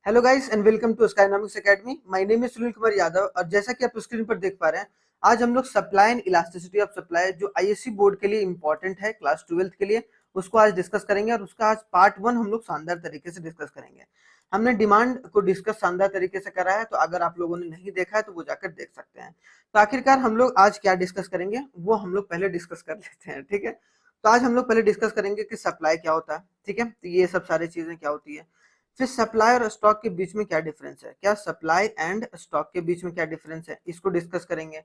Hello guys and welcome to Skynomics academy. My name is Sunil Kumar Yadav और जैसा कि आप स्क्रीन पर देख पा रहे हैं, आज हम लोग supply and elasticity of supply जो आईएससी बोर्ड के लिए इंपॉर्टेंट है क्लास 12th के लिए, उसको आज डिस्कस करेंगे। और उसका आज पार्ट 1 हम लोग शानदार तरीके से डिस्कस करेंगे। हमने डिमांड को डिस्कस शानदार तरीके से करा है, तो अगर आप लोगों ने नहीं देखा है तो वो जाकर देख सकते हैं। तो आखिरकार हम लोग आज क्या डिस्कस करेंगे वो हम लोग पहले डिस्कस कर लेते हैं, ठीक है। तो आज हम लोग पहले डिस्कस करेंगे कि सप्लाई क्या होता है, ठीक है। तो ये सब सारी चीजें क्या होती है, फिर सप्लाई और स्टॉक के बीच में क्या डिफरेंस है, क्या सप्लाई एंड स्टॉक के बीच में क्या डिफरेंस है, इसको डिस्कस करेंगे।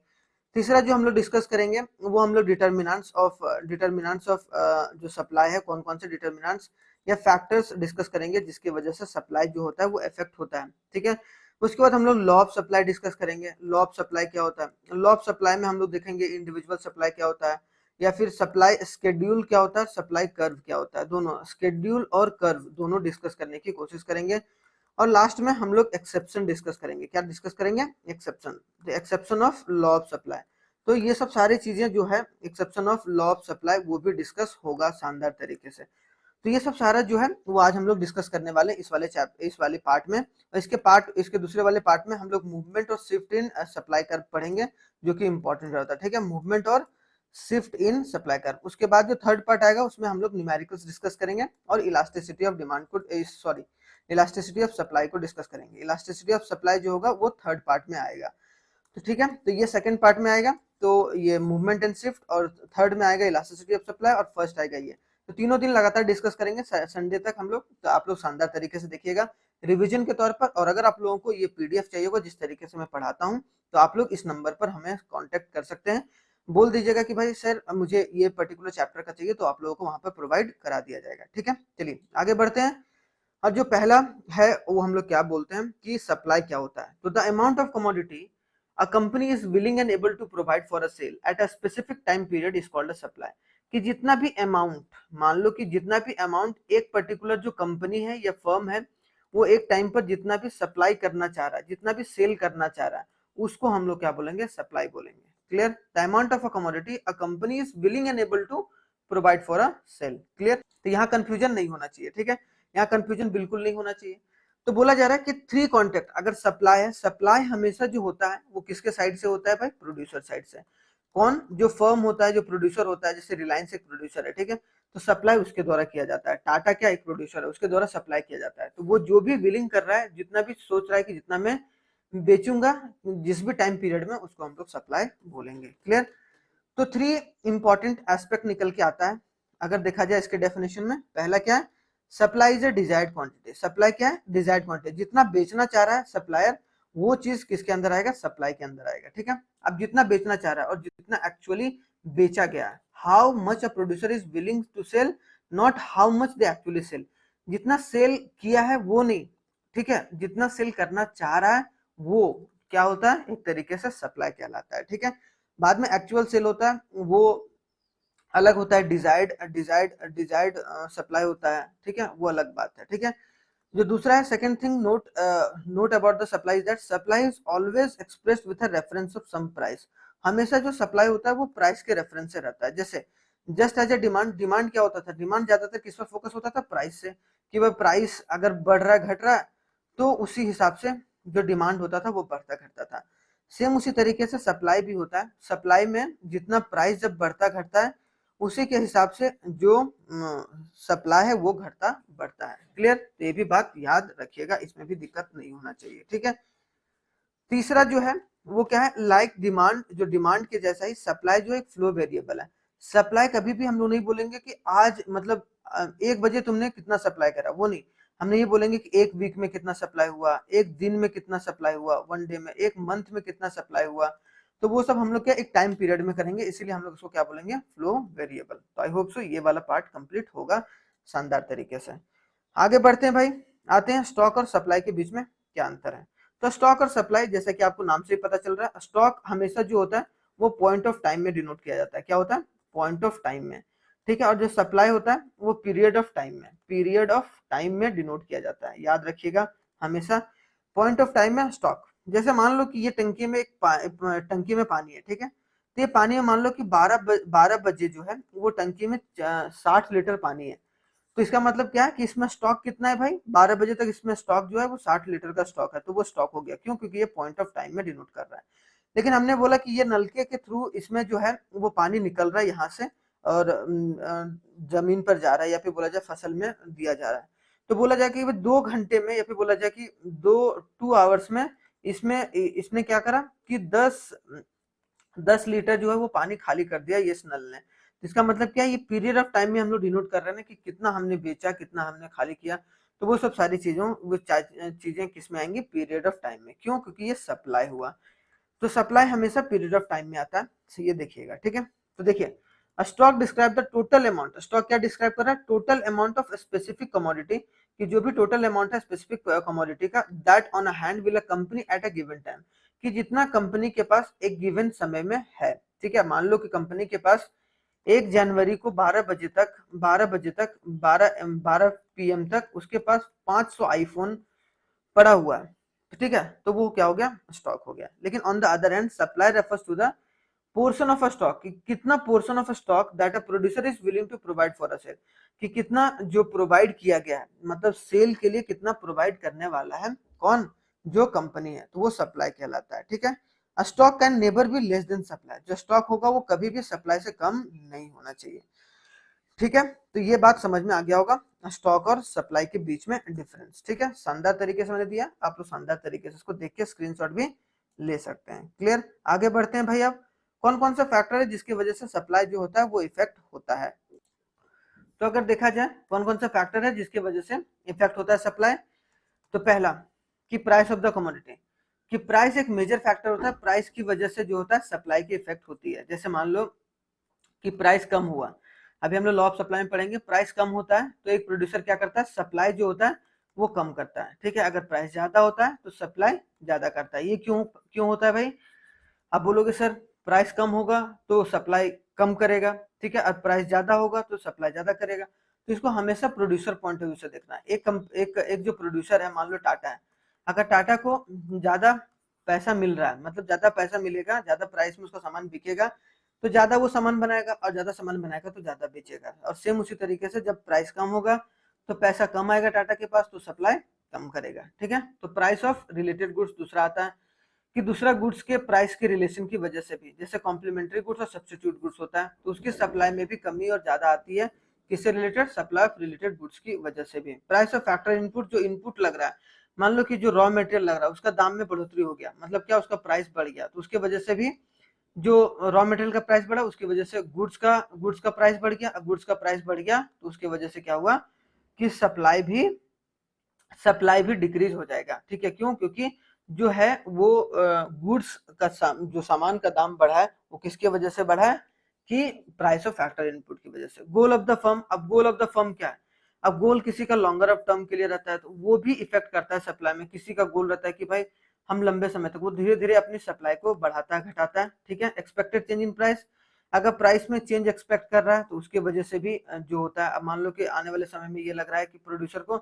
तीसरा जो हम लोग डिस्कस करेंगे वो हम लोग डिटर्मिनेंट्स ऑफ जो सप्लाई है, कौन कौन से डिटर्मिनेंट्स या फैक्टर्स डिस्कस करेंगे जिसकी वजह से सप्लाई जो होता है वो इफेक्ट होता है, ठीक है। उसके बाद हम लोग लॉ ऑफ सप्लाई डिस्कस करेंगे। लॉ ऑफ सप्लाई क्या होता है, लॉ ऑफ सप्लाई में हम लोग देखेंगे इंडिविजुअल सप्लाई क्या होता है, या फिर सप्लाई स्केड्यूल क्या होता है, सप्लाई कर्व क्या होता है। दोनों स्केड्यूल और कर्व दोनों डिस्कस करने की कोशिश करेंगे। और लास्ट में हम लोग एक्सेप्शन डिस्कस करेंगे। क्या डिस्कस करेंगे, exception, the exception of law of supply. तो ये सब सारी चीजें जो है exception of law of supply वो भी डिस्कस होगा शानदार तरीके से। तो ये सब सारा जो है वो आज हम लोग डिस्कस करने वाले इस वाले पार्ट में। और इसके दूसरे वाले पार्ट में हम लोग मूवमेंट और शिफ्ट इन सप्लाई कर्व पढ़ेंगे, जो कि इंपॉर्टेंट रहता है, ठीक है। मूवमेंट और शिफ्ट इन सप्लाई कर्व। उसके बाद जो थर्ड पार्ट आएगा उसमें हम लोग न्यूमेरिकल्स डिस्कस करेंगे और इलास्टिसिटी ऑफ डिमांड को इलास्टिसिटी ऑफ सप्लाई को डिस्कस करेंगे। इलास्टिसिटी ऑफ सप्लाई जो होगा वो थर्ड पार्ट में आएगा, तो ठीक है। तो ये सेकंड पार्ट में आएगा, तो ये मूवमेंट एंड शिफ्ट, और थर्ड में आएगा इलास्टिसिटी ऑफ सप्लाई, और फर्स्ट आएगा ये। तो तीनों दिन लगातार डिस्कस करेंगे संडे तक हम लोग। तो आप लोग शानदार तरीके से देखिएगा रिवीजन के तौर पर। और अगर आप लोगों को ये पीडीएफ चाहिए होगा जिस तरीके से मैं पढ़ाता हूँ, तो आप लोग इस नंबर पर हमें कांटेक्ट कर सकते हैं। बोल दीजिएगा कि भाई सर मुझे ये पर्टिकुलर चैप्टर का चाहिए, तो आप लोगों को वहां पर प्रोवाइड करा दिया जाएगा, ठीक है। चलिए आगे बढ़ते हैं। और जो पहला है वो हम लोग क्या बोलते हैं कि सप्लाई क्या होता है। तो the amount of commodity a company is willing and able to provide for a sale at a specific time period is called a supply। कि जितना भी अमाउंट, मान लो कि जितना भी अमाउंट एक पर्टिकुलर जो कंपनी है या फर्म है वो एक टाइम पर जितना भी सप्लाई करना चाह रहा है, जितना भी सेल करना चाह रहा है, उसको हम लोग क्या बोलेंगे, सप्लाई बोलेंगे। Clear. The amount of a commodity a company is willing and able to provide for a sale. Clear. तो यहाँ कंफ्यूजन नहीं होना चाहिए, ठीक है। यहाँ कंफ्यूजन बिल्कुल नहीं होना चाहिए। तो बोला जा रहा है कि थ्री कॉन्टेक्ट अगर सप्लाई है, सप्लाई हमेशा जो होता है वो किसके साइड से होता है भाई, प्रोड्यूसर साइड से। कौन, जो फर्म होता है, जो प्रोड्यूसर होता है, जैसे रिलायंस एक प्रोड्यूसर है, ठीक है। तो सप्लाई उसके द्वारा किया जाता है। टाटा क्या एक प्रोड्यूसर है, उसके द्वारा सप्लाई किया जाता है। तो वो जो भी बिलिंग कर रहा है, जितना भी सोच रहा है कि जितना मैं बेचूंगा जिस भी टाइम पीरियड में, उसको हम लोग सप्लाई बोलेंगे। क्लियर। तो थ्री इंपॉर्टेंट एस्पेक्ट निकल के आता है अगर देखा जाए इसके डेफिनेशन में। पहला क्या है, supply is a desired quantity. Supply क्या है, डिजायर्ड क्वांटिटी। जितना बेचना चाह रहा है सप्लायर, वो चीज किसके अंदर आएगा, सप्लाई के अंदर आएगा, ठीक है। अब जितना बेचना चाह रहा है और जितना एक्चुअली बेचा गया है, how much a producer is willing to sell, not how much they actually sell. जितना सेल किया है वो नहीं, ठीक है, जितना सेल करना चाह रहा है वो क्या होता है, एक तरीके से सप्लाई कहलाता है, ठीक है। बाद में एक्चुअल सेल होता है, वो अलग होता है। डिजायर्ड सप्लाई होता है, ठीक है, वो अलग बात है, ठीक है। जो दूसरा है, second thing note about the supply is that supply is always expressed with a reference of some price. हमेशा जो सप्लाई होता है वो प्राइस के रेफरेंस से रहता है। जैसे just as a demand, demand क्या होता था, डिमांड ज्यादातर किस पर फोकस होता था, प्राइस से। कि वह प्राइस अगर बढ़ रहा है घट रहा है तो उसी हिसाब से जो डिमांड होता था वो बढ़ता घटता था। सेम उसी तरीके से सप्लाई भी होता है। सप्लाई में जितना प्राइस जब बढ़ता घटता है, उसी के हिसाब से जो सप्लाई है वो घटता बढ़ता है। क्लियर। तो ये भी बात याद रखिएगा, इसमें भी दिक्कत नहीं होना चाहिए, ठीक है। तीसरा जो है वो क्या है, लाइक डिमांड, जो डिमांड के जैसा ही सप्लाई जो एक फ्लो वेरिएबल है। सप्लाई कभी भी हम लोग नहीं बोलेंगे कि आज मतलब 1 बजे तुमने कितना सप्लाई करा, वो नहीं। हमने ये बोलेंगे कि एक वीक में कितना सप्लाई हुआ, एक दिन में कितना सप्लाई हुआ, 1 डे में, एक मंथ में कितना सप्लाई हुआ। तो वो सब हम लोग क्या एक टाइम पीरियड में करेंगे, इसीलिए हम लोग उसको क्या बोलेंगे, फ्लो वेरिएबल। तो आई होप सो ये वाला पार्ट कंप्लीट होगा शानदार तरीके से। आगे बढ़ते हैं भाई, आते हैं स्टॉक और सप्लाई के बीच में क्या अंतर है। तो स्टॉक और सप्लाई, जैसा कि आपको नाम से ही पता चल रहा है, स्टॉक हमेशा जो होता है वो पॉइंट ऑफ टाइम में डिनोट किया जाता है। क्या होता है, पॉइंट ऑफ टाइम में, ठीक है। और जो सप्लाई होता है वो पीरियड ऑफ टाइम में डिनोट किया जाता है। याद रखिएगा हमेशा पॉइंट ऑफ टाइम में स्टॉक। जैसे मान लो कि ये टंकी में टंकी में पानी है, ठीक है। तो ये पानी में मान लो कि 12 बजे जो है वो टंकी में 60 लीटर पानी है। तो इसका मतलब क्या है कि इसमें स्टॉक कितना है भाई, 12 बजे तक इसमें स्टॉक जो है वो 60 लीटर का स्टॉक है, तो वो स्टॉक हो गया। क्यों? क्योंकि ये पॉइंट ऑफ टाइम में डिनोट कर रहा है। लेकिन हमने बोला कि ये नलके के थ्रू इसमें जो है वो पानी निकल रहा है यहाँ से और जमीन पर जा रहा है, या फिर बोला जाए फसल में दिया जा रहा है। तो बोला जाए कि 2 घंटे में, या फिर बोला जाए कि 2 आवर्स में इसमें इसने क्या करा कि 10 लीटर जो है वो पानी खाली कर दिया ये इस नल ने। तो इसका मतलब क्या है, ये पीरियड ऑफ टाइम में हम लोग डिनोट कर रहे हैं ना कि कितना हमने बेचा, कितना हमने खाली किया। तो वो सब सारी चीजें किस में आएंगी, पीरियड ऑफ टाइम में। क्यों? क्योंकि ये सप्लाई हुआ। तो सप्लाई हमेशा पीरियड ऑफ टाइम में आता है। तो ये देखिएगा, ठीक है। तो देखिए, stock describe the total amount. Stock क्या डिस्क्राइब कर रहा है? Total amount of specific commodity, कि जो भी टोटल अमाउंट है स्पेसिफिक कमोडिटी का, that on hand will a company at a given time, कि जितना कंपनी के पास एक गिवन समय में है। ठीक है, मान लो कि कंपनी के पास 1 जनवरी को 12 PM तक उसके पास 500 आईफोन पड़ा हुआ है। ठीक है, तो वो क्या हो गया, स्टॉक हो गया। लेकिन on the other hand supply refers to the portion of a stock, कि कितना portion of a stock that a producer is willing to provide for a sale, कि कितना जो प्रोवाइड किया गया है, मतलब सेल के लिए कितना प्रोवाइड करने वाला है कौन, जो कंपनी है, तो वो सप्लाई कहलाता है। ठीक है, stock can never be less than supply, जो स्टॉक होगा वो कभी भी सप्लाई से कम नहीं होना चाहिए। ठीक है, तो ये बात समझ में आ गया होगा स्टॉक और सप्लाई के बीच में डिफरेंस। ठीक है, शानदार तरीके से मैंने दिया, आप लोग शानदार तरीके से इसको देख के स्क्रीनशॉट भी ले सकते हैं। क्लियर? आगे बढ़ते हैं भाई। अब कौन कौन सा फैक्टर है जिसकी वजह से सप्लाई जो होता है वो इफेक्ट होता है? तो अगर देखा जाए कौन कौन सा फैक्टर है जिसकी वजह से इफेक्ट होता है सप्लाई, तो पहला कि प्राइस ऑफ द कमोडिटी, कि प्राइस एक मेजर फैक्टर होता है। प्राइस की वजह से जो होता है सप्लाई की इफेक्ट होती है। जैसे मान लो कि प्राइस कम हुआ, अभी हम लोग लॉ ऑफ सप्लाई में पढ़ेंगे, प्राइस कम होता है तो एक प्रोड्यूसर क्या करता है, सप्लाई जो होता है वो कम करता है। ठीक है, अगर प्राइस ज्यादा होता है तो सप्लाई ज्यादा करता है। ये क्यों क्यों होता है भाई? आप बोलोगे सर प्राइस कम होगा तो सप्लाई कम करेगा, ठीक है, और प्राइस ज्यादा होगा तो सप्लाई ज्यादा करेगा। तो इसको हमेशा प्रोड्यूसर पॉइंट ऑफ व्यू से देखना है। एक जो प्रोड्यूसर है, मान लो टाटा है, अगर टाटा को ज्यादा पैसा मिल रहा है, मतलब ज्यादा पैसा मिलेगा, ज्यादा प्राइस में उसका सामान बिकेगा, तो ज्यादा वो सामान बनाएगा, और ज्यादा सामान बनाएगा तो ज्यादा बेचेगा। और सेम उसी तरीके से जब प्राइस कम होगा तो पैसा कम आएगा टाटा के पास, तो सप्लाई कम करेगा। ठीक है, तो प्राइस ऑफ रिलेटेड गुड्स दूसरा आता है, कि दूसरा गुड्स के प्राइस के रिलेशन की वजह से भी, जैसे कॉम्प्लीमेंट्री गुड्स और सब्स्टिट्यूट गुड्स होता है, तो उसकी सप्लाई में भी कमी और ज्यादा आती है। किससे related? Supply of related goods की वजह से भी। प्राइस ऑफ फैक्टर इनपुट, जो इनपुट लग रहा है, मान लो कि जो रॉ मटेरियल लग रहा है उसका दाम में बढ़ोतरी हो गया, मतलब क्या, उसका प्राइस बढ़ गया, तो उसके वजह से भी जो रॉ मटेरियल का प्राइस बढ़ा उसकी वजह से गुड्स का प्राइस बढ़ गया। गुड्स का प्राइस बढ़ गया तो उसकी वजह से क्या हुआ कि सप्लाई भी डिक्रीज हो जाएगा। ठीक है, क्यों? क्योंकि जो है वो गुड्स का जो सामान का दाम बढ़ा है वो किसकी वजह से बढ़ा है, कि प्राइस ऑफ फैक्टर इनपुट की वजह से। गोल ऑफ द फर्म, अब गोल ऑफ द फर्म क्या है? अब गोल किसी का लॉन्गर ऑफ टर्म के लिए रहता है, तो वो भी इफेक्ट करता है सप्लाई में। किसी का गोल रहता है कि भाई हम लंबे समय तक, वो धीरे धीरे अपनी सप्लाई को बढ़ाता है, घटाता है। ठीक है, एक्सपेक्टेड चेंज इन प्राइस, अगर प्राइस में चेंज एक्सपेक्ट कर रहा है तो उसकी वजह से भी जो होता है, अब मान लो कि आने वाले समय में ये लग रहा है कि प्रोड्यूसर को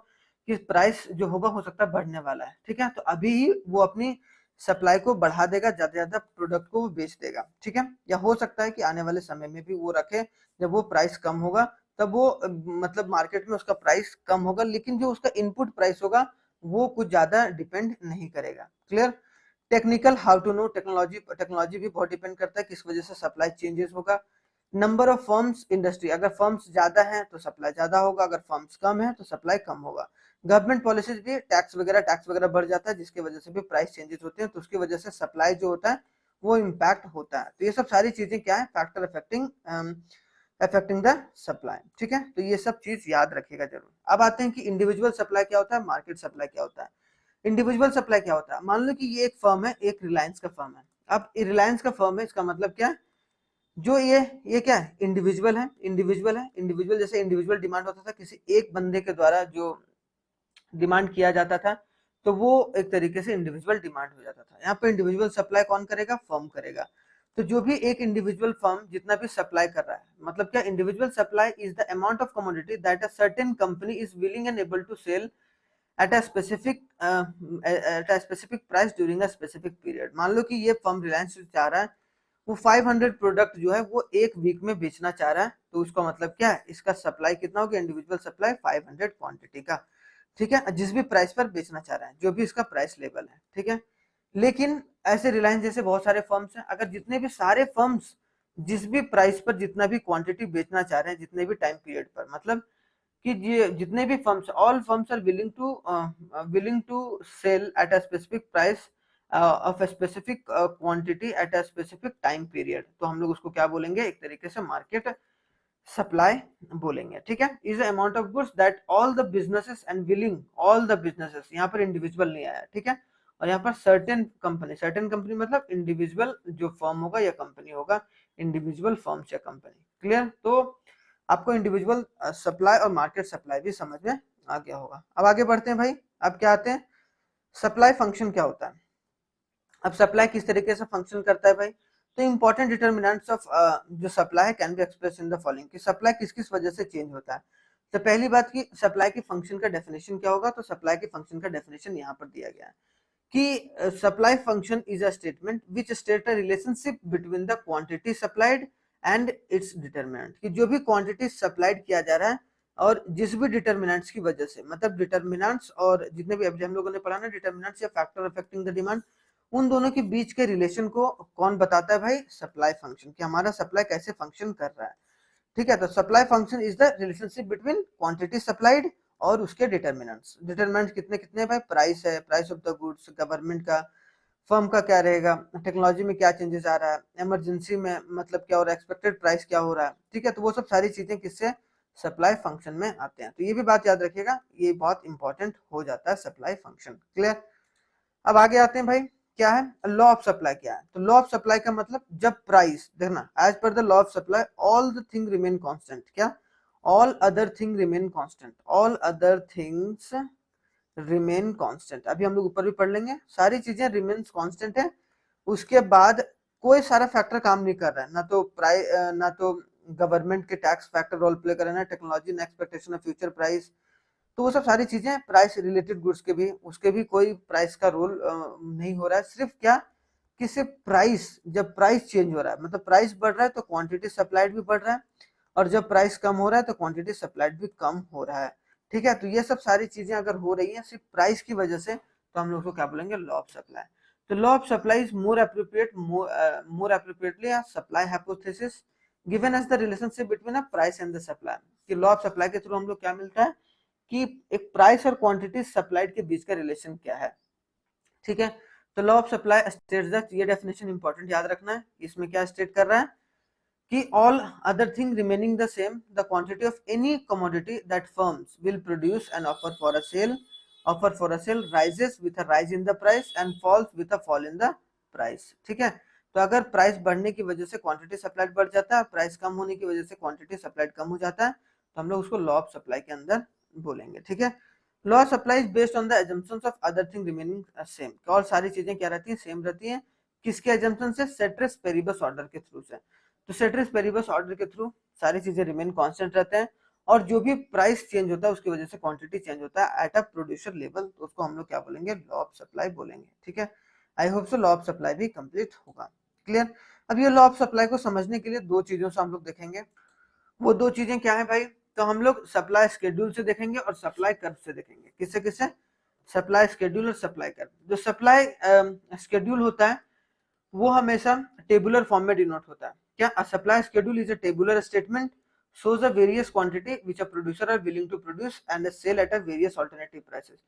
कि प्राइस जो होगा हो सकता है बढ़ने वाला है। ठीक है, तो अभी ही वो अपनी सप्लाई को बढ़ा देगा, ज्यादा ज्यादा प्रोडक्ट को वो बेच देगा। ठीक है, या हो सकता है कि आने वाले समय में भी वो रखे, जब वो प्राइस कम होगा तब वो मतलब मार्केट में उसका प्राइस कम होगा, लेकिन जो उसका इनपुट प्राइस होगा वो कुछ ज्यादा डिपेंड नहीं करेगा। Clear? Technical, how to know, technology भी बहुत डिपेंड करता है, किस वजह से सप्लाई चेंजेस होगा। नंबर ऑफ फर्म्स इंडस्ट्री, अगर फर्म्स ज्यादा हैं तो सप्लाई ज्यादा होगा, अगर फर्म्स कम है तो सप्लाई कम होगा। गवर्नमेंट पॉलिसीज भी, टैक्स वगैरह बढ़ जाता है जिसकी वजह से भी प्राइस चेंजेस होते हैं, तो उसकी वजह से सप्लाई जो होता है वो इम्पैक्ट होता है। तो ये सब सारी चीजें क्या है, फैक्टर अफेक्टिंग द सप्लाई। ठीक है, तो ये सब चीज याद रखिएगा जरूर। अब आते हैं कि इंडिविजुअल सप्लाई क्या होता है, मार्केट सप्लाई क्या होता है। इंडिविजुअल सप्लाई क्या होता है? मान लो कि ये एक फर्म है, एक रिलायंस का फर्म है। अब रिलायंस का फर्म है, इसका मतलब क्या है, जो ये क्या है, इंडिविजुअल जैसे इंडिविजुअल डिमांड होता था, किसी एक बंदे के द्वारा जो डिमांड किया जाता था, तो वो एक तरीके से इंडिविजुअल डिमांड हो जाता था। यहाँ पे इंडिविजुअल सप्लाई कौन करेगा? फर्म करेगा। तो जो भी एक इंडिविजुअल फर्म जितना भी सप्लाई कर रहा है, मतलब क्या, individual supply is the amount of commodity that a certain company is willing and able to sell at a specific price during a specific period. मान लो कि ये फर्म रिलायंस चाह रहा है वो 500 प्रोडक्ट जो है वो एक वीक में बेचना चाह रहा है, तो उसका मतलब क्या है, इसका सप्लाई कितना हो गया, इंडिविजुअल सप्लाई 500 क्वांटिटी का, ठीक है, जिस भी प्राइस पर बेचना चाह रहा है, जो भी इसका प्राइस लेवल है, ठीक है। लेकिन ऐसे रिलायंस जैसे बहुत सारे फर्म्स हैं, अगर जितने भी सारे फर्म्स जिस भी प्राइस पर जितना भी क्वांटिटी बेचना चाह रहे हैं, जितने भी टाइम पीरियड पर, मतलब कि ये जितने भी firms, all firms are willing to sell at a specific price of a specific quantity at a specific time period, तो हम लोग उसको क्या बोलेंगे, एक तरीके से मार्केट सप्लाई बोलेंगे, ठीक है। Is amount of goods that all the businesses and willing, all the businesses, यहाँ पर इंडिविजुअल नहीं आया, ठीक है, और यहाँ पर सर्टेन कंपनी मतलब इंडिविजुअल जो फर्म होगा या कंपनी होगा, इंडिविजुअल फर्म्स या कंपनी, क्लियर। तो आपको इंडिविजुअल सप्लाई और मार्केट सप्लाई भी समझ में आ गया होगा। अब आगे बढ़ते हैं भाई, अब क्या आते हैं, सप्लाई फंक्शन क्या होता है। अब सप्लाई किस तरीके से फंक्शन करता है भाई, तो इंपॉर्टेंट डिटर्मिनेंट्स ऑफ जो सप्लाई है can be express in the following, कि सप्लाई किस किस वजह से चेंज होता है। तो पहली बात की सप्लाई की फंक्शन का डेफिनेशन क्या होगा, तो सप्लाई की फंक्शन का डेफिनेशन यहाँ पर दिया गया है कि supply function is a statement which state a relationship between the quantity supplied and its determinant, कि जो भी क्वांटिटी सप्लाइड किया जा रहा है और जिस भी डिटर्मिनेंट्स की वजह से, मतलब डिटर्मिनेंट्स और जितने भी अभी हम लोगों ने पढ़ा ना, डिटर्मिनेंट्स या फैक्टर अफेक्टिंग द डिमांड, उन दोनों के बीच के रिलेशन को कौन बताता है भाई, सप्लाई फंक्शन, कि हमारा सप्लाई कैसे फंक्शन कर रहा है, ठीक है। तो supply function is the relationship between quantity supplied और उसके डिटर्मिनेंट्स। डिटर्मिनेंट्स कितने कितने भाई, प्राइस है, price of the goods, government का, फर्म का क्या रहेगा, टेक्नोलॉजी में क्या चेंजेस आ रहा है, इमरजेंसी में मतलब क्या हो रहा है, एक्सपेक्टेड प्राइस क्या हो रहा है, ठीक है। तो वो सब सारी चीजें किससे, सप्लाई फंक्शन में आते हैं। तो ये भी बात याद रखिएगा, ये बहुत इंपॉर्टेंट हो जाता है सप्लाई फंक्शन, क्लियर। अब आगे आते हैं भाई, क्या है लॉ ऑफ सप्लाई, क्या है, तो लॉ ऑफ सप्लाई का मतलब जब प्राइस, देखना, एज पर the law of supply all the thing remain constant, क्या, all other thing remain constant, all other things remain constant, अभी हम लोग ऊपर भी पढ़ लेंगे, सारी चीजें रिमेन कांस्टेंट है, उसके बाद कोई सारा फैक्टर काम नहीं कर रहा है, ना तो प्राइस, ना तो गवर्नमेंट के टैक्स फैक्टर रोल प्ले कर रहे हैं, ना टेक्नोलॉजी, ना एक्सपेक्टेशन ऑफ फ्यूचर प्राइस, तो वो सब सारी चीजें प्राइस रिलेटेड गुड्स के भी, उसके भी कोई प्राइस का रोल नहीं हो रहा है, सिर्फ क्या, कि सिर्फ प्राइस, जब प्राइस चेंज हो रहा है, मतलब प्राइस बढ़ रहा है तो क्वांटिटी सप्लाइड भी बढ़ रहा है, और जब प्राइस कम हो रहा है तो क्वांटिटी सप्लाइड भी कम हो रहा है, ठीक है। तो ये सब सारी चीजें अगर हो रही हैं सिर्फ प्राइस की वजह से, तो हम लोग को क्या बोलेंगे, लॉ ऑफ सप्लाई। तो law of supply is more appropriately supply hypothesis given as the relationship between a price and the supply, कि लॉ ऑफ सप्लाई के थ्रू हम लोग क्या मिलता है, कि एक प्राइस और क्वांटिटी सप्लाइड के बीच का रिलेशन क्या है, ठीक है। तो law of supply states that, ये डेफिनेशन इंपॉर्टेंट याद रखना है, इसमें क्या स्टेट कर रहा है, कि all other thing remaining the same, the quantity of any commodity that firms will produce and offer for a sale rises with a rise in the price and falls with a fall in the price, ठीक है। तो अगर price बढ़ने की वजह से quantity supplied बढ़ जाता है, प्राइस कम होने की वजह से क्वांटिटी सप्लाइड कम हो जाता है, तो हम लोग उसको लॉ ऑफ सप्लाई के अंदर बोलेंगे, ठीक है। Law supply is based on the assumptions of other thing remaining same, और सारी चीजें क्या रहती हैं, सेम रहती हैं, किसके assumption से, सेट्रिस पेरिबस ऑर्डर के थ्रू से। तो सेट्रिस पेरिबस ऑर्डर के थ्रू सारी चीजें रिमेन कांस्टेंट रहते हैं, और जो भी प्राइस चेंज होता है उसकी वजह से क्वांटिटी चेंज होता है एट अ प्रोड्यूसर लेवल, तो उसको हम लोग क्या बोलेंगे, लॉ ऑफ सप्लाई बोलेंगे, ठीक है। आई hope so law of supply भी कंप्लीट होगा, क्लियर। अब ये लॉ ऑफ सप्लाई को समझने के लिए दो चीजों से हम लोग देखेंगे, वो दो चीजें क्या है भाई, तो हम लोग सप्लाई शेड्यूल से देखेंगे और सप्लाई कर्व से देखेंगे, किससे किससे, सप्लाई शेड्यूल और सप्लाई कर्व। जो सप्लाई शेड्यूल होता है वो हमेशा टेबुलर फॉर्म में डिनोट होता है, क्या, a supply schedule is a tabular statement shows a various quantity which a producer are willing to produce and sell at a various alternative prices,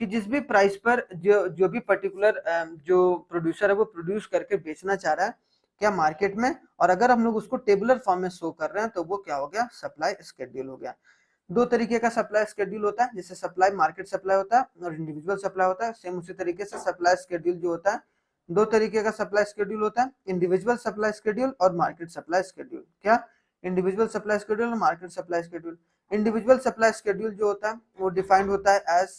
कि जिस भी प्राइस पर जो भी पर्टिकुलर जो प्रोड्यूसर है वो प्रोड्यूस करके बेचना चाह रहा है क्या मार्केट में, और अगर हम लोग उसको टेबुलर फॉर्म में शो कर रहे हैं तो वो क्या हो गया, सप्लाई शेड्यूल हो गया। दो तरीके का सप्लाई शेड्यूल होता है, जैसे सप्लाई मार्केट सप्लाई होता है और इंडिविजुअल सप्लाई होता है, सेम उसी तरीके से सप्लाई शेड्यूल जो होता है, दो तरीके का सप्लाई शेड्यूल होता है, इंडिविजुअल सप्लाई शेड्यूल और मार्केट सप्लाई शेड्यूल, क्या, इंडिविजुअल सप्लाई शेड्यूल और market supply schedule. Individual supply schedule जो होता है वो डिफाइंड होता है एज,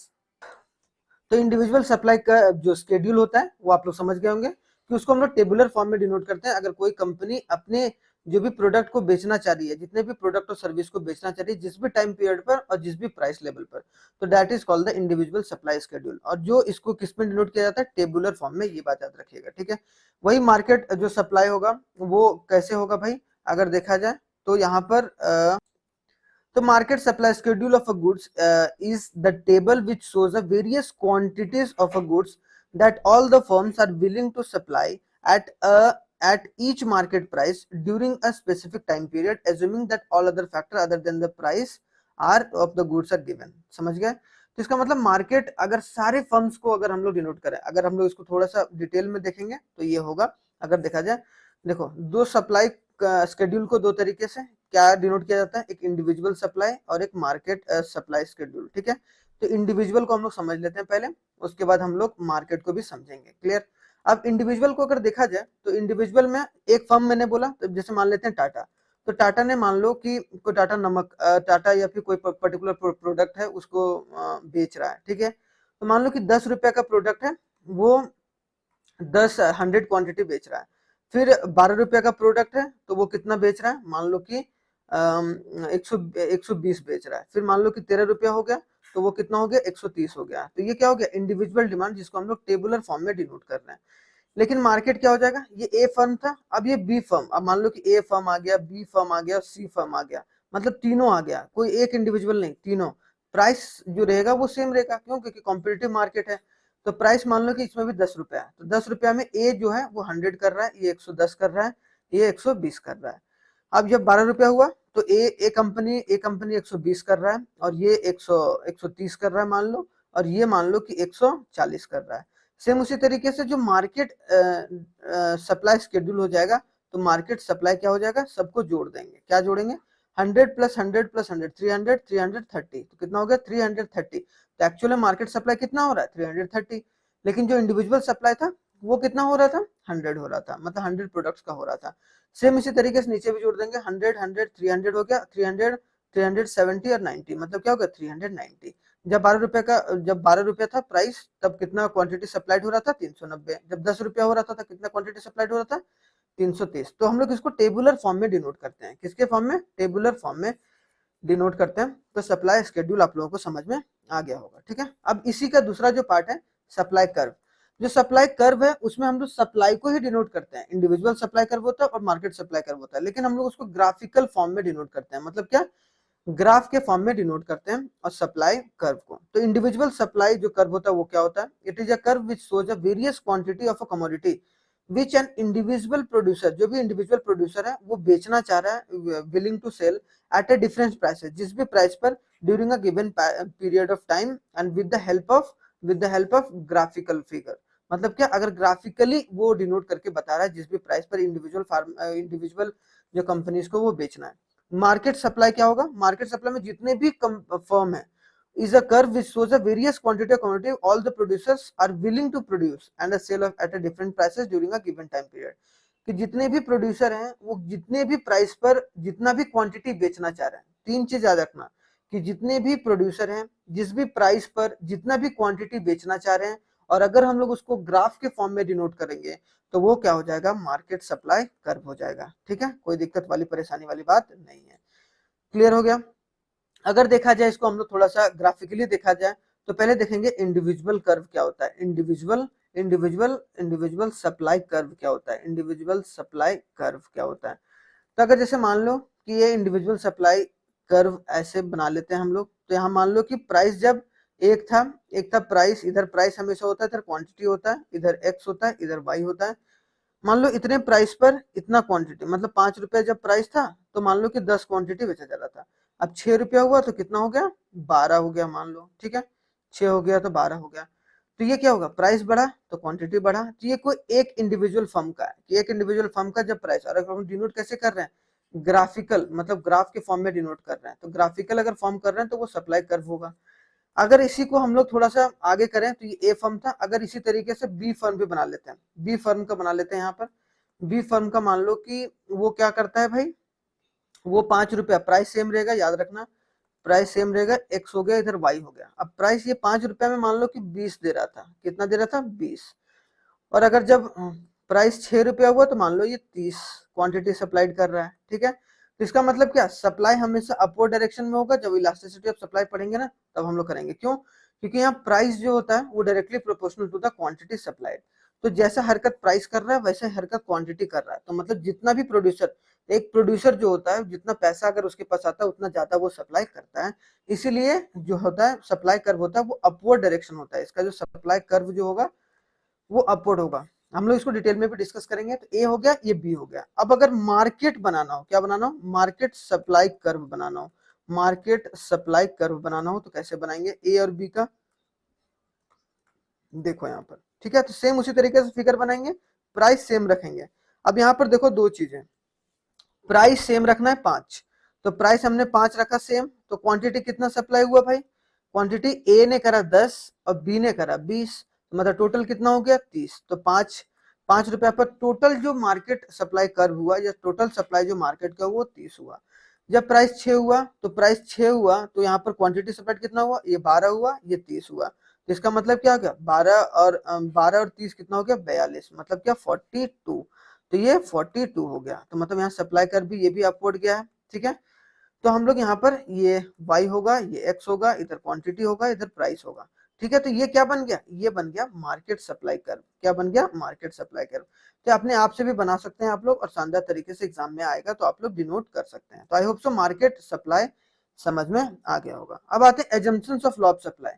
तो इंडिविजुअल सप्लाई का जो शेड्यूल होता है वो आप लोग समझ गए होंगे कि उसको हम लोग टेबुलर फॉर्म में डिनोट करते हैं, अगर कोई कंपनी अपने जो भी प्रोडक्ट को बेचना चाह रही है, जितने भी प्रोडक्ट और सर्विस को बेचना चाह रही है, जिस भी टाइम पीरियड पर और जिस भी प्राइस लेवल पर, तो that is called the individual supply schedule. और जो इसको किस में डिनोट किया जाता है, टेबुलर फॉर्म में, ये बात याद रखिएगा, ठीक है। वही मार्केट जो सप्लाई होगा वो कैसे होगा भाई, अगर देखा जाए तो यहाँ पर the market supply schedule of a goods is the table which shows the various quantities of a goods that all the firms are willing to supply at each market price during a specific time period, assuming that all other factor other than the price are of the goods are given। समझ गए? तो इसका मतलब market अगर सारे firms को अगर हम लोग डिनोट करें, अगर हम लोग इसको थोड़ा सा डिटेल में देखेंगे तो ये होगा। अगर देखा जाए, देखो दो सप्लाई शेड्यूल को दो तरीके से क्या डिनोट किया जाता है, एक इंडिविजुअल सप्लाई और एक मार्केट सप्लाई शेड्यूल, ठीक है। तो इंडिविजुअल को हम लोग समझ लेते हैं पहले, उसके बाद हम लोग मार्केट को भी समझेंगे, क्लियर। अब इंडिविजुअल को अगर देखा जाए तो इंडिविजुअल में एक फर्म मैंने बोला, तो जैसे मान लेते हैं टाटा, तो टाटा ने मान लो कि कोई टाटा नमक, टाटा या फिर कोई पर्टिकुलर प्रोडक्ट है उसको बेच रहा है, ठीक है। तो मान लो कि 10 रुपए का प्रोडक्ट है, वो 100 क्वांटिटी बेच रहा है। फिर 12 रुपए का प्रोडक्ट है, तो वो कितना बेच रहा है, मान लो कि 120 बेच रहा है। फिर मान लो कि 13 रुपया हो गया, तो वो कितना हो गया, 130 हो गया। तो ये क्या हो गया, इंडिविजुअल डिमांड, जिसको हम लोग टेबुलर फॉर्म में डिनोट कर रहे हैं। लेकिन मार्केट क्या हो जाएगा, ये ए फर्म था, अब ये बी फर्म, अब मान लो कि ए फर्म आ गया, बी फर्म आ गया, सी फर्म आ गया, मतलब तीनों आ गया, कोई एक इंडिविजुअल नहीं, तीनों। प्राइस जो रहेगा वो सेम रहेगा, क्यों, क्योंकि कॉम्पिटिटिव मार्केट है। तो प्राइस मान लो कि इसमें भी 10 रुपया है, तो 10 रुपया में ए जो है वो 100 कर रहा है, ये 110 कर रहा है, ये 120 कर रहा है। अब जब 12 रुपया हुआ तो ए कंपनी 120 कर रहा है, और ये 130 कर रहा है मान लो, और ये मान लो कि 140 कर रहा है। सेम उसी तरीके से जो मार्केट सप्लाई शेड्यूल हो जाएगा, तो मार्केट सप्लाई क्या हो जाएगा, सबको जोड़ देंगे, क्या जोड़ेंगे, 100 प्लस 100 प्लस 100, 300, 330, तो कितना हो गया, 330। तो एक्चुअली मार्केट सप्लाई कितना हो रहा है, 330। लेकिन जो इंडिविजुअल सप्लाई था वो कितना हो रहा था, 100 हो रहा था, मतलब 100 प्रोडक्ट्स का हो रहा था। सेम इसी तरीके से नीचे भी जोड़ देंगे, 100 100 300 हो गया, 300 370 और 90, मतलब क्या हो गया, 390। जब 12 रुपया था प्राइस, तब कितना क्वांटिटी सप्लाइड हो रहा था, 390। जब 10 रुपया हो रहा था कितना क्वांटिटी सप्लाइड हो रहा था, 330। तो हम लोग इसको टेबुलर फॉर्म में डिनोट करते हैं, किसके फॉर्म में, टेबुलर फॉर्म में डिनोट करते हैं। तो सप्लाई शेड्यूल आप लोगों को समझ में आ गया होगा, ठीक है। अब इसी का दूसरा जो पार्ट है, सप्लाई कर्व। जो सप्लाई कर्व है उसमें हम लोग सप्लाई को ही डिनोट करते हैं, इंडिविजुअल सप्लाई कर्व होता है और मार्केट सप्लाई कर्व होता है, लेकिन हम लोग उसको ग्राफिकल फॉर्म में डिनोट करते हैं, मतलब क्या, ग्राफ के फॉर्म में डिनोट करते हैं और सप्लाई कर्व को। तो इंडिविजुअल सप्लाई जो कर्व होता है वो क्या होता है, it is a curve which shows a various quantity of a commodity which an individual producer, जो भी इंडिविजुअल प्रोड्यूसर है वो बेचना चाह रहा है, willing to sell at a different prices, जिस भी प्राइस पर, during a given period of time, and with the help of graphical figure. मतलब क्या, अगर ग्राफिकली वो डिनोट करके बता रहा है जिस भी प्राइस पर इंडिविजुअल जो कंपनीज को वो बेचना है। मार्केट सप्लाई क्या होगा, मार्केट सप्लाई में जितने भी फर्म है, is a curve which shows a various quantity of commodity all the producers are willing to produce and a sale of at a different prices during a given time period। कि जितने भी producer हैं वो जितने भी price पर जितना भी क्वांटिटी बेचना चाह रहे हैं, तीन चीज याद रखना, कि जितने भी प्रोड्यूसर हैं जिस भी प्राइस पर जितना भी क्वांटिटी बेचना चाह रहे हैं, और अगर हम लोग उसको ग्राफ के फॉर्म में डिनोट करेंगे तो वो क्या हो जाएगा, मार्केट सप्लाई कर्व हो जाएगा, ठीक है। कोई दिक्कत वाली परेशानी वाली बात नहीं है, क्लियर हो गया। अगर देखा जाए इसको हम लोग थोड़ा सा ग्राफिकली देखा जाए, तो पहले देखेंगे इंडिविजुअल कर्व क्या होता है, इंडिविजुअल सप्लाई कर्व क्या होता है, इंडिविजुअल सप्लाई कर्व क्या होता है। तो अगर जैसे मान लो कि ये इंडिविजुअल सप्लाई कर्व ऐसे बना लेते हैं हम लोग, तो यहाँ मान लो कि प्राइस जब एक था प्राइस, इधर प्राइस हमेशा होता है, इधर क्वांटिटी होता है, इधर एक्स होता है, इधर वाई होता है। मान लो इतने प्राइस पर इतना क्वांटिटी, मतलब 5 रुपए जब प्राइस था तो मान लो कि 10 क्वांटिटी बेचा जा रहा था। अब 6 रुपया हुआ तो कितना हो गया, 12 हो गया, मान लो, ठीक है। 6 हो गया तो 12 हो गया। तो ये क्या होगा, प्राइस बढ़ा तो क्वांटिटी बढ़ा। तो ये कोई एक इंडिविजुअल फर्म का है, कि एक इंडिविजुअल फर्म का जब प्राइस, और अगर हम डिनोट कैसे कर रहे हैं, ग्राफिकल, मतलब ग्राफ के फॉर्म में डिनोट कर रहे हैं, तो ग्राफिकल अगर फॉर्म कर रहे हैं तो वो सप्लाई कर्व होगा। अगर इसी को हम लोग थोड़ा सा आगे करें तो ये ए फर्म था, अगर इसी तरीके से बी फर्म भी बना लेते हैं, बी फर्म का बना लेते हैं यहाँ पर। बी फर्म का मान लो कि वो क्या करता है भाई, वो 5 रुपया, प्राइस सेम रहेगा, याद रखना, प्राइस सेम रहेगा, एक्स हो गया, इधर वाई हो गया। अब प्राइस ये 5 रुपया में मान लो कि 20 दे रहा था, कितना दे रहा था, 20। और अगर जब प्राइस 6 रुपया हुआ तो मान लो ये 30 क्वांटिटी सप्लाइड कर रहा है, ठीक है। तो इसका मतलब क्या, सप्लाई हमेशा अपवर्ड डायरेक्शन में होगा। जब इलास्टिसिटी ऑफ सप्लाई पढ़ेंगे ना तब हम लोग करेंगे, क्यों, क्योंकि यहाँ प्राइस जो होता है वो directly proportional to the quantity supplied. तो जैसा हरकत प्राइस कर रहा है वैसे हरकत क्वांटिटी कर रहा है। तो मतलब जितना भी प्रोड्यूसर, एक प्रोड्यूसर जो होता है जितना पैसा अगर उसके पास आता है उतना ज्यादा वो सप्लाई करता है। इसीलिए जो होता है सप्लाई कर्व होता है वो अपवर्ड डायरेक्शन होता है। इसका जो सप्लाई कर्व जो होगा वो अपवर्ड होगा। हम लोग इसको डिटेल में भी डिस्कस करेंगे। तो ए हो गया, ये बी हो गया। अब अगर मार्केट बनाना हो, क्या बनाना हो, मार्केट सप्लाई कर्व बनाना हो, मार्केट सप्लाई कर्व बनाना हो तो कैसे बनाएंगे, ए और बी का देखो यहाँ पर, ठीक है। तो सेम उसी तरीके से फिगर बनाएंगे, प्राइस सेम रखेंगे। अब यहाँ पर देखो दो चीजें, प्राइस सेम रखना है 5, तो प्राइस हमने 5 रखा सेम, तो क्वांटिटी कितना सप्लाई हुआ भाई, क्वांटिटी ए ने करा 10 और बी ने करा 20, मतलब टोटल कितना हो गया 30। तो 5 रुपया पर टोटल जो मार्केट सप्लाई कर्व हुआ या टोटल सप्लाई जो मार्केट का वो 30 हुआ। जब प्राइस 6 हुआ तो प्राइस 6 हुआ तो यहाँ पर क्वांटिटी सप्लाई कितना हुआ, ये 12 हुआ, ये 30 हुआ। तो इसका मतलब क्या हो गया, 12 और 30 कितना हो गया 42, मतलब क्या 42। तो ये 42 हो गया। तो मतलब यहाँ सप्लाई कर भी, ये भी अपवर्ड गया है, ठीक है। तो हम लोग यहाँ पर ये y होगा, ये x होगा, इधर क्वांटिटी होगा, इधर प्राइस होगा, ठीक है। तो ये क्या बन गया, ये बन गया मार्केट सप्लाई कर्व। क्या बन गया, मार्केट सप्लाई कर्व। तो अपने आप से भी बना सकते हैं आप लोग, और शानदार तरीके से एग्जाम में आएगा तो आप लोग डिनोट कर सकते हैं। तो I hope so market supply समझ में आ गया होगा। अब आते हैं assumptions of law of supply,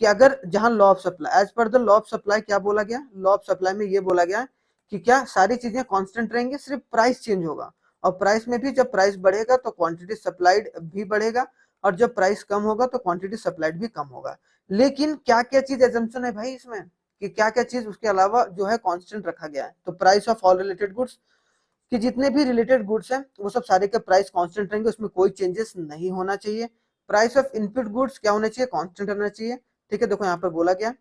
कि अगर जहां लॉ ऑफ सप्लाई, एज पर द लॉ ऑफ सप्लाई क्या बोला गया, लॉ ऑफ सप्लाई में ये बोला गया कि क्या सारी चीजें कांस्टेंट रहेंगी, सिर्फ प्राइस चेंज होगा। और प्राइस में भी जब प्राइस बढ़ेगा तो क्वांटिटी सप्लाइड भी बढ़ेगा, और जब प्राइस कम होगा तो क्वांटिटी सप्लाइड भी कम होगा। लेकिन क्या क्या चीज एजम्पशन है भाई इसमें, कि क्या क्या चीज उसके अलावा जो है कांस्टेंट रखा गया है। तो price of all related goods, कि जितने भी रिलेटेड गुड्स हैं वो सब सारे के प्राइस कांस्टेंट रहेंगे, उसमें कोई चेंजेस नहीं होना चाहिए। प्राइस ऑफ इनपुट गुड्स क्या होना चाहिए, कांस्टेंट रहना चाहिए, ठीक है। देखो यहाँ पर बोला गया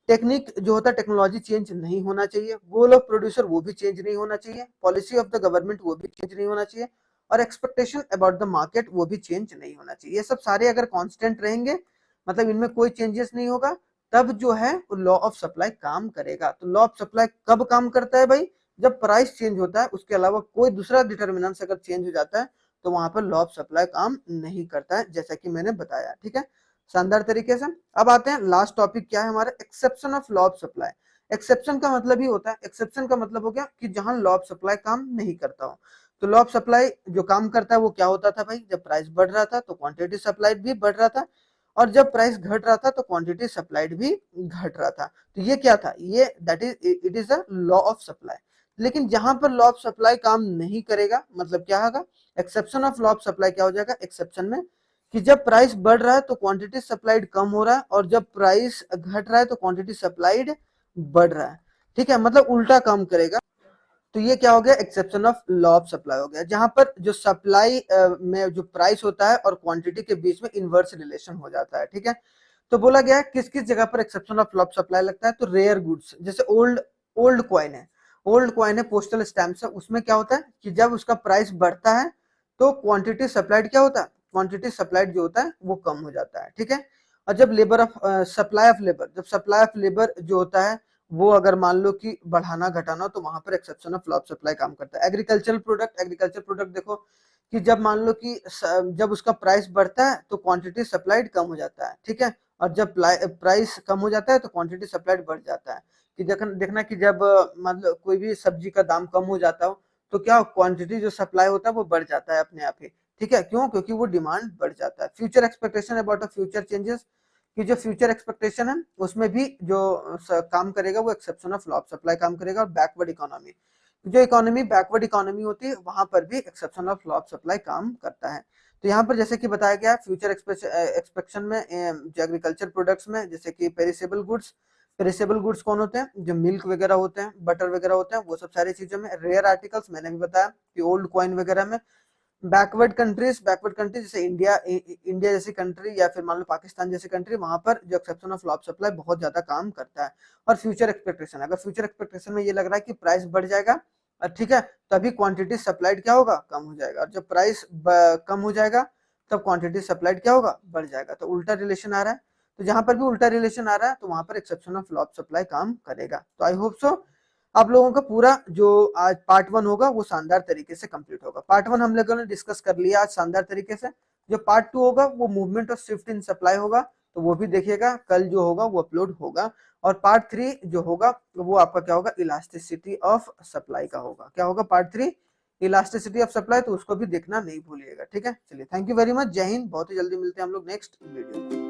टेक्निक जो होता है, टेक्नोलॉजी चेंज नहीं होना चाहिए, गोल ऑफ प्रोड्यूसर वो भी चेंज नहीं होना चाहिए, पॉलिसी ऑफ द गवर्नमेंट वो भी चेंज नहीं होना चाहिए, और एक्सपेक्टेशन अबाउट द मार्केट वो भी चेंज नहीं होना चाहिए। ये सब सारे अगर कांस्टेंट रहेंगे, मतलब इनमें कोई चेंजेस नहीं होगा, तब जो है लॉ ऑफ सप्लाई काम करेगा। तो लॉ ऑफ सप्लाई कब काम करता है भाई, जब प्राइस चेंज होता है, उसके अलावा कोई दूसरा डिटर्मिनेंट्स अगर चेंज हो जाता है तो वहां पर लॉ ऑफ सप्लाई काम नहीं करता है, जैसा कि मैंने बताया, ठीक है, शानदार तरीके से। अब आते हैं लास्ट टॉपिक, क्या है हमारा, exception of law of supply. Exception का मतलब ही होता है, एक्सेप्शन का मतलब हो गया कि जहां लॉ ऑफ सप्लाई काम नहीं करता हो। तो लॉ ऑफ सप्लाई जो काम करता है वो क्या होता था भाई, जब प्राइस बढ़ रहा था तो क्वांटिटी सप्लाइड भी बढ़ रहा था, और जब प्राइस घट रहा था तो क्वांटिटी सप्लाइड भी घट रहा था। तो ये क्या था, ये that is it is a law of supply. लेकिन जहां पर लॉ ऑफ सप्लाई काम नहीं करेगा, मतलब क्या होगा, exception of law of supply क्या हो जाएगा, एक्सेप्शन में कि जब प्राइस बढ़ रहा है तो क्वांटिटी सप्लाइड कम हो रहा है, और जब प्राइस घट रहा है तो क्वांटिटी सप्लाइड बढ़ रहा है, ठीक है, मतलब उल्टा काम करेगा। तो ये क्या हो गया, exception of law of supply हो गया, जहां पर जो सप्लाई में जो प्राइस होता है और क्वांटिटी के बीच में इनवर्स रिलेशन हो जाता है, ठीक है। तो बोला गया किस किस जगह पर exception of law of supply लगता है, तो रेयर गुड्स, जैसे ओल्ड ओल्ड कॉइन है, ओल्ड कॉइन है, पोस्टल स्टैम्प्स है, उसमें क्या होता है कि जब उसका प्राइस बढ़ता है तो क्वांटिटी सप्लाइड क्या होता है, क्वांटिटी सप्लाइड जो होता है वो कम हो जाता है, ठीक है। और जब labour of supply of labour, जब सप्लाई ऑफ लेबर जो होता है वो अगर मान लो कि बढ़ाना घटाना, तो वहां पर exception of law of supply काम करता है। एग्रीकल्चरल प्रोडक्ट, एग्रीकल्चर प्रोडक्ट देखो कि जब मान लो कि जब उसका प्राइस बढ़ता है तो क्वांटिटी सप्लाइड कम हो जाता है, ठीक है, और जब प्राइस कम हो जाता है तो क्वांटिटी सप्लाइड बढ़ जाता है। कि देखना कि जब मतलब कोई भी सब्जी का दाम कम हो जाता हो तो क्या क्वांटिटी जो सप्लाई होता है वो बढ़ जाता है अपने आप ही, ठीक है, क्यों, क्योंकि वो डिमांड बढ़ जाता है। Future expectation about future changes, कि जो फ्यूचर एक्सपेक्टेशन है उसमें भी जो काम करेगा वो exception of law of supply काम करेगा। और बैकवर्ड इकोनॉमी, जो इकोनॉमी बैकवर्ड इकोनॉमी होती है वहां पर भी exception of law of supply काम करता है। तो यहाँ पर जैसे कि बताया गया फ्यूचर एक्सपेक्शन में जो एग्रीकल्चर प्रोडक्ट्स में, जैसे कि पेरिसेबल गुड्स, पेरिसेबल गुड्स कौन होते हैं, जो मिल्क वगैरह होते हैं, बटर वगैरह होते हैं, वो सब सारी चीजों में। रेयर आर्टिकल्स मैंने भी बताया कि ओल्ड कॉइन वगैरह में। बैकवर्ड कंट्रीज, बैकवर्ड कंट्री जैसे इंडिया जैसी कंट्री, या फिर मान लो पाकिस्तान जैसी कंट्री, वहां पर जो exception of law of supply बहुत ज्यादा काम करता है। और फ्यूचर एक्सपेक्टेशन, अगर फ्यूचर एक्सपेक्टेशन में ये लग रहा है कि प्राइस बढ़ जाएगा, ठीक है, तभी क्वांटिटी सप्लाइड क्या होगा, कम हो जाएगा, और जब प्राइस कम हो जाएगा तब क्वांटिटी सप्लाइड क्या होगा, बढ़ जाएगा। तो उल्टा रिलेशन आ रहा है। तो जहां पर भी उल्टा रिलेशन आ रहा है तो वहां पर exception of law of supply काम करेगा। तो आई होप सो आप लोगों का पूरा जो आज पार्ट 1 होगा वो शानदार तरीके से कंप्लीट होगा। पार्ट 1 हम लोगों ने डिस्कस कर लिया आज शानदार तरीके से। जो पार्ट 2 होगा वो मूवमेंट और शिफ्ट इन सप्लाई होगा, तो वो भी देखिएगा, कल जो होगा वो अपलोड होगा। और पार्ट 3 जो होगा वो आपका क्या होगा, इलास्टिसिटी ऑफ सप्लाई का होगा। क्या होगा पार्ट 3, इलास्टिसिटी ऑफ सप्लाई, तो उसको भी देखना नहीं भूलिएगा। ठीक है, चलिए थैंक यू वेरी मच, जय हिंद। बहुत ही जल्दी मिलते हैं हम लोग नेक्स्ट वीडियो में।